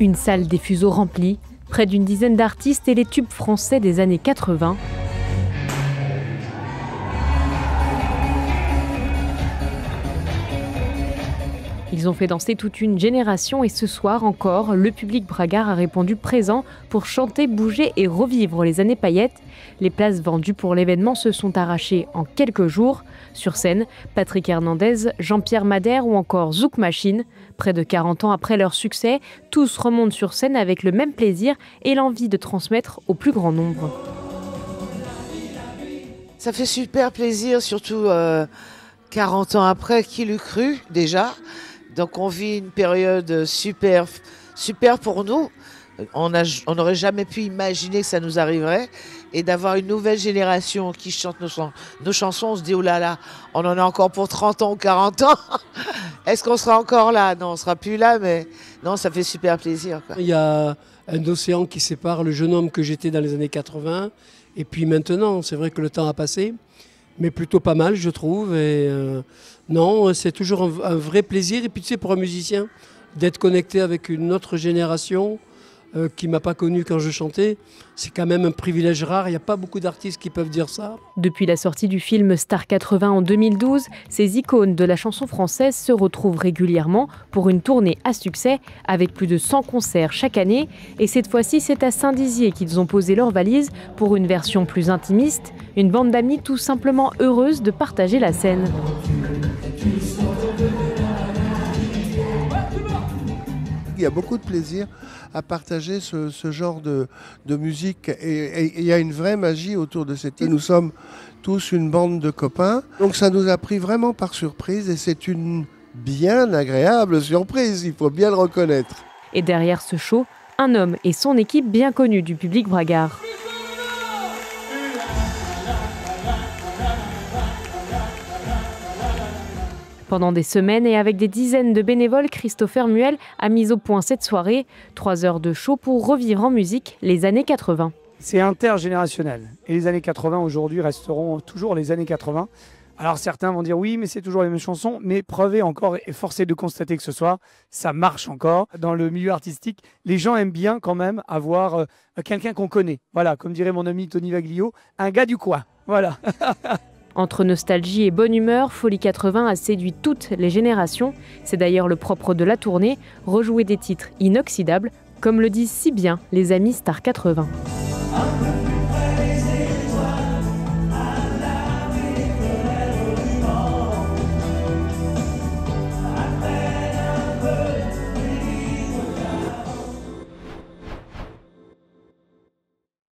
Une salle des fuseaux remplie, près d'une dizaine d'artistes et les tubes français des années 80. Ils ont fait danser toute une génération et ce soir encore, le public bragard a répondu présent pour chanter, bouger et revivre les années paillettes. Les places vendues pour l'événement se sont arrachées en quelques jours. Sur scène, Patrick Hernandez, Jean-Pierre Madère ou encore Zouk Machine. Près de 40 ans après leur succès, tous remontent sur scène avec le même plaisir et l'envie de transmettre au plus grand nombre. Ça fait super plaisir, surtout 40 ans après, qui l'eût cru déjà. Donc on vit une période super pour nous. On n'aurait jamais pu imaginer que ça nous arriverait. Et d'avoir une nouvelle génération qui chante nos chansons, on se dit, oh là là, on en a encore pour 30 ans ou 40 ans. Est-ce qu'on sera encore là? Non, on ne sera plus là, mais non, ça fait super plaisir, quoi. Il y a un océan qui sépare le jeune homme que j'étais dans les années 80 et puis maintenant. C'est vrai que le temps a passé, mais plutôt pas mal, je trouve. Et non, c'est toujours un vrai plaisir. Et puis tu sais, pour un musicien, d'être connecté avec une autre génération qui ne m'a pas connu quand je chantais, c'est quand même un privilège rare. Il n'y a pas beaucoup d'artistes qui peuvent dire ça. Depuis la sortie du film Star 80 en 2012, ces icônes de la chanson française se retrouvent régulièrement pour une tournée à succès avec plus de 100 concerts chaque année. Et cette fois-ci, c'est à Saint-Dizier qu'ils ont posé leurs valises pour une version plus intimiste, une bande d'amis tout simplement heureuse de partager la scène. Il y a beaucoup de plaisir à partager ce genre de musique et il y a une vraie magie autour de cette île. Nous sommes tous une bande de copains, donc ça nous a pris vraiment par surprise et c'est une bien agréable surprise, il faut bien le reconnaître. Et derrière ce show, un homme et son équipe bien connus du public bragard. Pendant des semaines et avec des dizaines de bénévoles, Christopher Muel a mis au point cette soirée. 3 heures de show pour revivre en musique les années 80. C'est intergénérationnel. Et les années 80 aujourd'hui resteront toujours les années 80. Alors certains vont dire oui, mais c'est toujours les mêmes chansons. Mais preuve est encore, et force est de constater que ce soir, ça marche encore. Dans le milieu artistique, les gens aiment bien quand même avoir quelqu'un qu'on connaît. Voilà, comme dirait mon ami Tony Vaglio, un gars du coin. Voilà. Entre nostalgie et bonne humeur, Folie 80 a séduit toutes les générations. C'est d'ailleurs le propre de la tournée, rejouer des titres inoxydables, comme le disent si bien les amis Star 80.